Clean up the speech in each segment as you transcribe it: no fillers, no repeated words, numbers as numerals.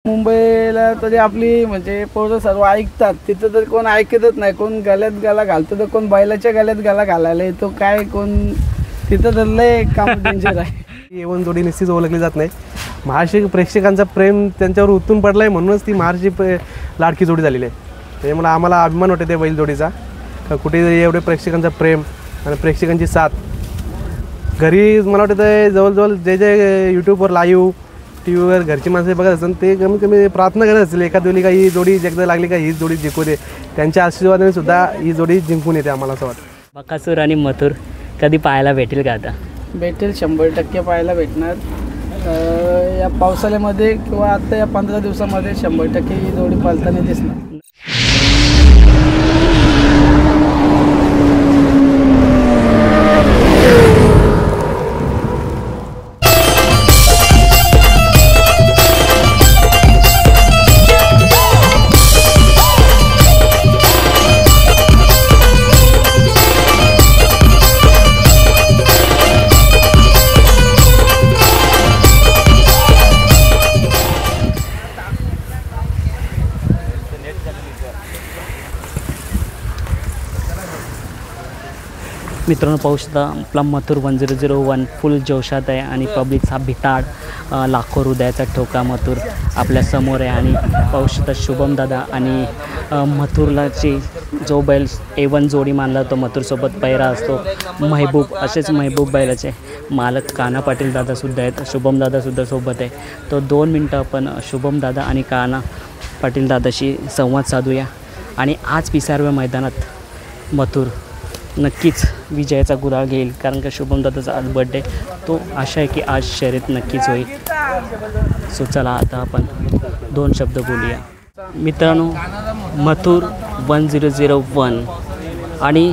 मुंबईला तरी आपली म्हणजे पोरं सर्व ऐकतात, तिथं तर कोण ऐकतच नाही. कोण गळ्यात गळा घालतो तर कोण बैलाच्या गळ्यात गळा घालायला येतो, काय कोण तिथं तर लय काम डेंजर आहे. येऊन जोडी निश्चित ओळखली जात नाही. महाराष्ट्रीय प्रेक्षकांचा प्रेम त्यांच्यावर उतरून पडला आहे, म्हणूनच ती महाराष्ट्रीय लाडकी जोडी झालेली आहे. त्यामुळे आम्हाला अभिमान वाटते त्या बैल जोडीचा. कुठेतरी एवढे प्रेक्षकांचा प्रेम आणि प्रेक्षकांची साथ. घरी मला वाटतं जवळजवळ जे जे यूट्यूबवर लाईव्ह टी व्हीवर घरची माणसं बघत असतात ते कमीत कमी प्रार्थना करत असतील एखाद वेळी का ही जोडी एकदा लागली का ही जोडी जिंकू दे. त्यांच्या आशीर्वादाने सुद्धा ही जोडी जिंकून येते आम्हाला असं वाटतं. बकासूर आणि मथुर कधी पाहायला भेटेल का आता? भेटेल, 100% पाहायला भेटणार. या पावसाळ्यामध्ये किंवा आता या 15 दिवसामध्ये 100% ही जोडी पालताना दिसणार. मित्रांनो, पाहू शकता आपला मथुर 1001 फुल जोशात आहे आणि पब्लिकचा भिताड लाखो हृदयाचा ठोका मथुर आपल्या समोर आहे. आणि पाहू शकता शुभम दादा आणि मथुरलाची जो बैल A1 जोडी मानला तो मथुरसोबत पैरा असतो महबूब. असेच महबूब बैलाचे मालक कान्हा पाटील दादासुद्धा आहेत, शुभम दादासुद्धा सोबत आहे. तो 2 मिनटं आपण शुभम दादा आणि कान्हा पाटील दादाशी संवाद साधूया. आणि आज पिसारव्या मैदानात मथुर नक्कीच विजयाचा गुलाल घेईल, कारण का शुभम दादाचा आज बड्डे. तो आशा आहे की आज शर्यत नक्कीच होईल. सो चला आता आपण 2 शब्द बोलूया. मित्रांनो, मथुर 1001 आणि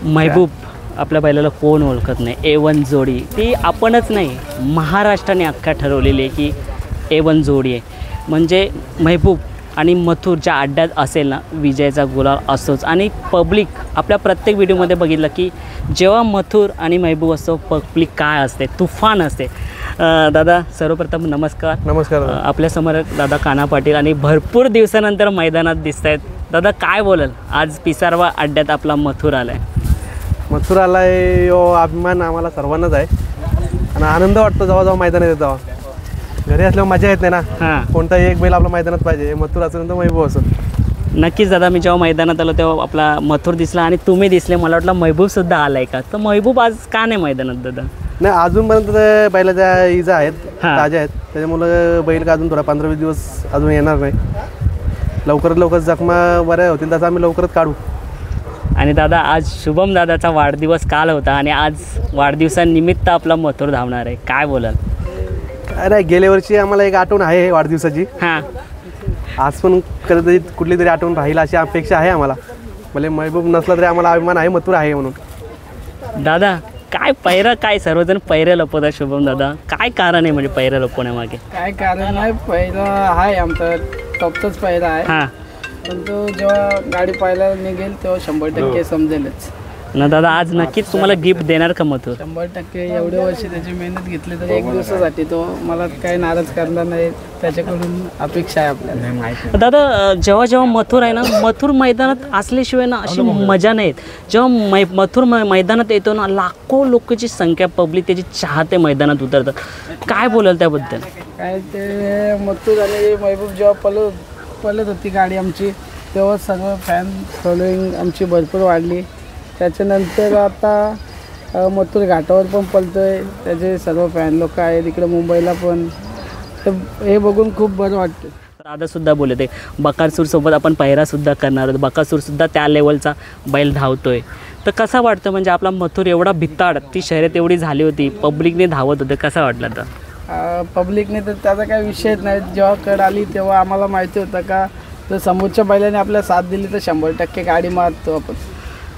महबूब आपल्या बैलाला कोण ओळखत नाही. A1 जोडी ती आपणच नाही, महाराष्ट्राने अख्खा ठरवलेली आहे की A1 जोडी आहे. म्हणजे महबूब आणि मथुर ज्या अड्ड्यात असेल ना, विजयाचा गुलाल असतोच. आणि पब्लिक आपल्या प्रत्येक व्हिडिओमध्ये बघितलं की जेव्हा मथुर आणि महबूब असतो पब्लिक काय असते, तुफान असते. दादा सर्वप्रथम नमस्कार. नमस्कार. आपल्यासमोर दादा कान्हा पाटील आणि भरपूर दिवसानंतर मैदानात दिसत आहेत. दादा काय बोलाल, आज पिसारवा अड्ड्यात आपला मथुर आला आहे? मथुर आला आहे यो अभिमान आम्हाला सर्वांनाच आहे आणि आनंद वाटतो जेव्हा जेव्हा मैदानात येतो. घरी असल्यावर मजा येत नाही ना. हां, कोणताही एक बैल आपल्या मैदानात पाहिजे, मथुर असेल तर महबूब असं. नक्कीच दादा. मी जेव्हा मैदानात आलो तेव्हा आपला मथुर दिसला आणि तुम्ही दिसले. मला वाटलं महबूबसुद्धा आला आहे का, तर महबूब आज का नाही मैदानात दादा? नाही, अजूनपर्यंत बैलाच्या इजा आहेत, हां. ताज्या आहेत. त्याच्यामुळं बैल का अजून थोडा 15-20 दिवस अजून येणार नाही. लवकरात लवकर जखमा बऱ्या होतील तसं आम्ही लवकरच काढू. आणि दादा आज शुभम दादाचा वाढदिवस काल होता आणि आज वाढदिवसानिमित्त आपला मथुर धावणार आहे, काय बोलाल? अरे गेल्या वर्षी आम्हाला एक आठवण आहे वाढदिवसाची. हां, आज पण कधीतरी कुठली तरी आठवण राहील अशी अपेक्षा आहे आम्हाला. भले महबूब नसला तरी आम्हाला अभिमान आहे मथुर आहे म्हणून. दादा काय पैरा, काय सर्वजण पैरे लपवतात शुभम दादा, काय कारण आहे म्हणजे पैरा लपवण्यामागे? काय कारण नाही, पहिला आहे आमचा टॉपचाच पहिला आहे. हां पण तो जेव्हा गाडी पाहायला निघेल तेव्हा 100% समजेलच ना. दादा आज नक्कीच तुम्हाला गिफ्ट देणार का मथुर? 100%. एवढे वर्ष त्याची मेहनत घेतली तर एक दिवसासाठी तो मला काही नाराज करणार नाही, त्याच्याकडून अपेक्षा आहे आपल्याला. दादा जेव्हा जेव्हा मथुर आहे ना, मथुर मैदानात असल्याशिवाय ना अशी मजा नाहीत. जेव्हा मथुर मैदानात येतो ना, लाखो लोकांची संख्या पब्लिक त्याची चाहते मैदानात उतरतात. काय बोलाल त्याबद्दल? काय ते मथुर आणि महबूब जेव्हा पळत होती गाडी आमची, तेव्हा सर्व फॅन फॉलोईंग आमची भरपूर वाढली. त्याच्यानंतर आता मथुर घाटावर पण पळतोय, त्याचे सर्व फॅन लोक आहेत इकडे मुंबईला पण. तर हे बघून खूप बरं वाटतं. दादासुद्धा बोलत आहे बकासूरसोबत आपण पहिरासुद्धा करणार आहोत. बकासूरसुद्धा त्या लेवलचा बैल धावतोय, तर कसा वाटतं म्हणजे आपला मथुर एवढा भिताड, ती शर्यत एवढी झाली होती, पब्लिकने धावत होते, कसा वाटला तर? पब्लिकने तर त्याचा काही विषयच नाही. जेव्हा कड आली तेव्हा आम्हाला माहिती होतं का जर समोरच्या बैलाने आपल्याला साथ दिली तर 100% गाडी मारतो आपण.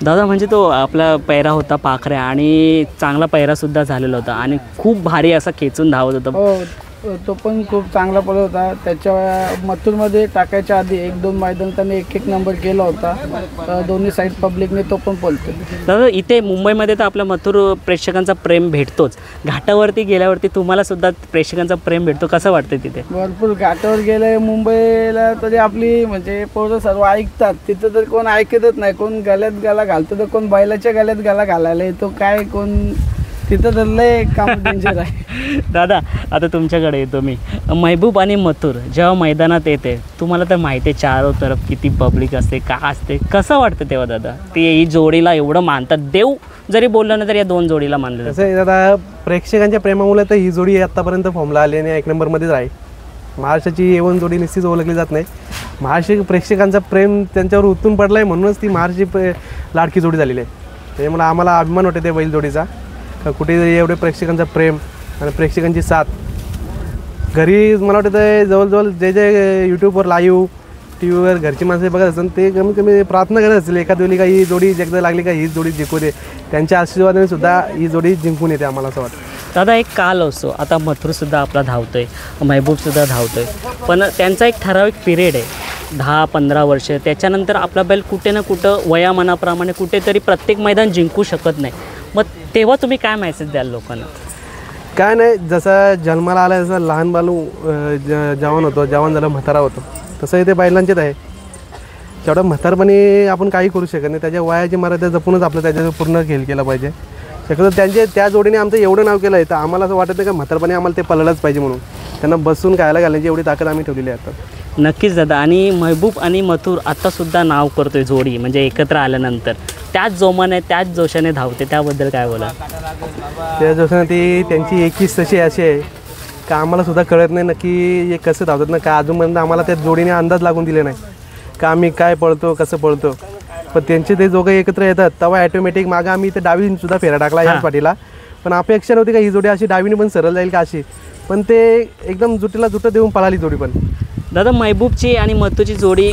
दादा म्हणजे तो आपला पैरा होता पाखऱ्या आणि चांगला पैरासुद्धा झालेला होता आणि खूप भारी असा खेचून धावत होता. हो, तो पण खूप चांगला पळत होता. त्याच्या मथुरमध्ये टाकायच्या आधी 1-2 मैदान त्याने एक नंबर केला होता. दोन्ही साईड पब्लिकने तो पण पळतो. दादा इथे मुंबईमध्ये तर आपल्या मथुर प्रेक्षकांचा प्रेम भेटतोच, घाटावरती गेल्यावरती तुम्हाला सुद्धा प्रेक्षकांचा प्रेम भेटतो, कसं वाटतं तिथे? भरपूर घाटावर गेले मुंबईला तरी आपली म्हणजे पोरं सर्व ऐकतात. तिथं तर कोण ऐकतच नाही. कोण गळ्यात गला घालतो तर कोण बैलाच्या गळ्यात गला घालायला येतो. काय कोण तिथं तर लय काम डेंजर आहे. दादा आता तुमच्याकडे येतो मी. महबूब आणि मथुर जेव्हा मैदानात येते, तुम्हाला तर माहिती आहे चारो तरफ किती पब्लिक असते, का असते, कसं वाटतं तेव्हा दादा? ते ही जोडीला एवढं मानतात, देव जरी बोललं ना तर या दोन जोडीला मानलं जातं. कसं आहे दादा, प्रेक्षकांच्या प्रेमामुळे तर ही जोडी आत्तापर्यंत फॉर्मला आली आणि 1 नंबरमध्येच आहे. महाराष्ट्राची A1 जोडी निश्चित ओळखली जात नाही. महाराष्ट्र प्रेक्षकांचा प्रेम त्यांच्यावर उतरून पडला आहे म्हणूनच ती महाराष्ट्राची लाडकी जोडी झालेली आहे. त्यामुळे आम्हाला अभिमान वाटते त्या बैल जोडीचा. कुठेतरी एवढे प्रेक्षकांचा प्रेम आणि प्रेक्षकांची साथ. घरी मला वाटतं जवळजवळ जे जे यूट्यूबवर लाईव्ह टी व्हीवर घरची माणसं बघत असतात ते कमीत कमी प्रार्थना करत असतील एखाद वेळी का ही जोडी एकदा लागली का ही जोडी जिंकू दे. त्यांच्या आशीर्वादाने सुद्धा ही जोडी जिंकून येते आम्हाला असं वाटतं. दादा एक काल असतो, आता मथुरसुद्धा आपला धावतोय, महबूबसुद्धा धावतोय, पण त्यांचा एक ठराविक पिरियड आहे 10-15 वर्ष. त्याच्यानंतर आपला बैल कुठे ना कुठं वयामानाप्रमाणे कुठेतरी प्रत्येक मैदान जिंकू शकत नाही. मग तेव्हा तुम्ही काय मेसेज द्याल लोकांना? काय नाही, जसं जन्माला आला जसं लहान बालू जवान होतो, जवान झालं म्हातारा होतो, तसं ते बैलांचेच आहे. तेवढं म्हातारपणी आपण काही करू शकत नाही. त्याच्या वयाची मर्यादा जपूनच आपलं त्याच्यावर पूर्ण खेळ केला पाहिजे. शक्यतो त्या जोडीने आमचं एवढं नाव केलं आहे तर आम्हाला असं वाटत नाही का म्हातारपणी आम्हाला ते पळलंच पाहिजे म्हणून त्यांना बसून खायला घालण्याची एवढी ताकद आम्ही ठेवलेली आहे आता. नक्कीच दादा. आणि महबूब आणि मथुर आत्तासुद्धा नाव करतोय जोडी, म्हणजे एकत्र आल्यानंतर त्याच जोमाने त्याच जोशाने धावते, त्याबद्दल काय बोला? त्या जोशाने ती त्यांची एकीच तशी अशी आहे का आम्हाला सुद्धा कळत नाही नक्की हे कसं धावतात ना. का अजूनपर्यंत आम्हाला त्या जोडीने अंदाज लागून दिले नाही का आम्ही काय पळतो कसं पळतो. पण त्यांचे ते दोघं एकत्र येतात तेव्हा ॲटोमॅटिक मागं आम्ही ते डावीनसुद्धा फेरा टाकला याच पाठीला. पण अपेक्षा नव्हती का ही जोडी अशी डावीने पण सरळ जाईल का अशी, पण ते एकदम जुटीला जुटं देऊन पळाली जोडी. पण दादा महबूबची आणि मथुरची जोडी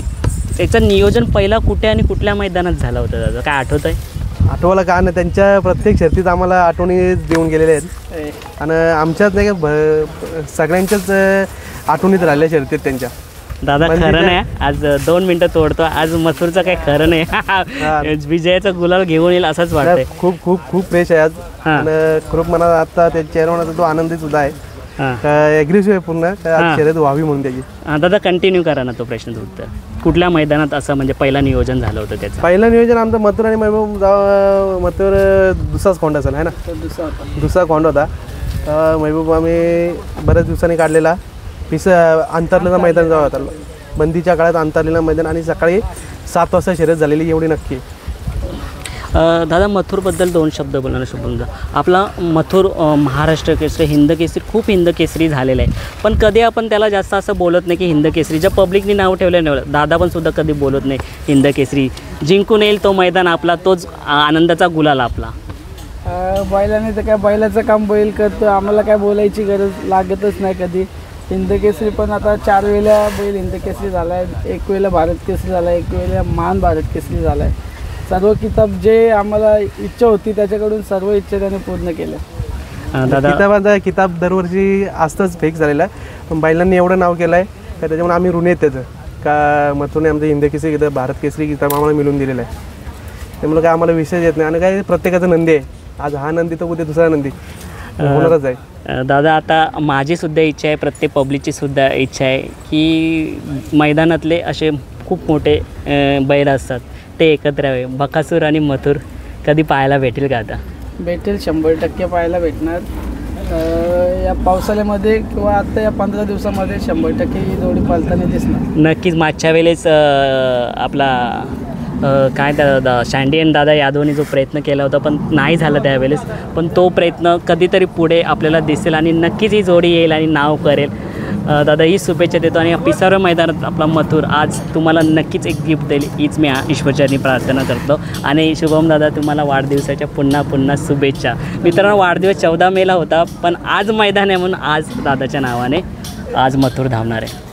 त्याचं नियोजन पहिला कुठे आणि कुठल्या मैदानात झालं होतं दादा, काय आठवत आहे? आठवलं का नाही, त्यांच्या प्रत्येक शर्तीत आम्हाला आठवणी देऊन गेलेल्या आहेत आणि आमच्याच नाही का सगळ्यांच्याच आठवणीत राहिल्या शर्तीत त्यांच्या. दादा खरं नाही, आज 2 मिनटं तोडतो, आज मथुरचं काही खरं नाही. विजयाचा गुलाल घेऊन येईल असंच वाटतंय. खूप खूप खूप फ्रेश आहे आज आणि खूप मला आता त्या चेहऱ्यावरचा तो आनंदी सुद्धा आहे. ॲग्रेसिव्ह आहे पूर्ण शर्यत व्हावी म्हणून त्याची. दादा कंटिन्यू करा ना तो प्रश्न उत्तर. कुठल्या मैदानात असं म्हणजे पहिला नियोजन झालं होतं त्याचं? पहिलं नियोजन आमचं मथुर आणि महबूब मथुर दुसराच खोंड असेल आहे ना, दुसरा खोंड होता. महबूब आम्ही बऱ्याच दिवसांनी काढलेला अंतरलेला मैदान जावं होता, बंदीच्या काळात अंतरलेला मैदान आणि सकाळी 7 वाजता शर्यत झालेली एवढी नक्की. दादा मथुरबद्दल 2 शब्द बोलणार शुभमदा. आपला मथुर महाराष्ट्र केसरी, हिंद केसरी, खूप हिंद केसरी झालेला आहे, पण कधी आपण त्याला जास्त असं बोलत नाही की हिंद केसरी. ज्या पब्लिकनी नाव ठेवलं नाही, दादा पण सुद्धा कधी बोलत नाही हिंद केसरी. जिंकून येईल तो मैदान आपला, तोच आनंदाचा गुलाल आपला. बैलाने तर काय बैलाचं काम बैल करतो, आम्हाला काय बोलायची गरज लागतच नाही कधी. हिंद केसरी पण आता 4 वेळेला बैल हिंद केसरी झाला आहे, 1 वेळेला भारत केसरी झाला आहे, 1 वेळेला महान भारत केसरी झाला आहे. सर्व किताब जे आम्हाला इच्छा होती त्याच्याकडून सर्व इच्छा त्याने पूर्ण केल्या. किताबाचा किताब दरवर्षी असतंच फिक्स झालेला आहे, पण बैलांनी एवढं नाव केलं आहे का त्याच्यामुळे आम्ही ऋणी आहेत त्याचं का मथुरने आमचं हिंद केसरी किताब भारत केसरी किताब आम्हाला मिळून दिलेलं आहे. त्यामुळे काय आम्हाला विषय येत नाही आणि काय प्रत्येकाचा नंदी आहे. आज हा नंदी तर उद्या दुसरा नंदी होणारच आहे. दादा आता माझी सुद्धा इच्छा आहे, प्रत्येक पब्लिकची सुद्धा इच्छा आहे की मैदानातले असे खूप मोठे बैल असतात ते एकत्र यावे. बकासूर आणि मथुर कधी पाहायला भेटेल का? आता भेटेल, 100% पाहायला भेटणार. या पावसाळ्यामध्ये किंवा आता या 15 दिवसामध्ये 100% ही जोडी पालताना दिसणार. नक्कीच. मागच्या वेळेस आपला काय त्या शँडी आणि दादा यादवने जो प्रयत्न केला होता पण नाही झाला त्यावेळेस, पण तो प्रयत्न कधीतरी पुढे आपल्याला दिसेल आणि नक्कीच ही जोडी येईल आणि नाव करेल. दादा ही शुभेच्छा देतो आणि 20व्या मैदानात आपला मथुर आज तुम्हाला नक्कीच एक गिफ्ट देईल हीच मी ईश्वरचरणी प्रार्थना करतो. आणि शुभम दादा तुम्हाला वाढदिवसाच्या पुन्हा शुभेच्छा. मित्रांनो वाढदिवस 14 मेला होता, पण आज मैदान आहे म्हणून आज दादाच्या नावाने आज मथुर धावणार आहे.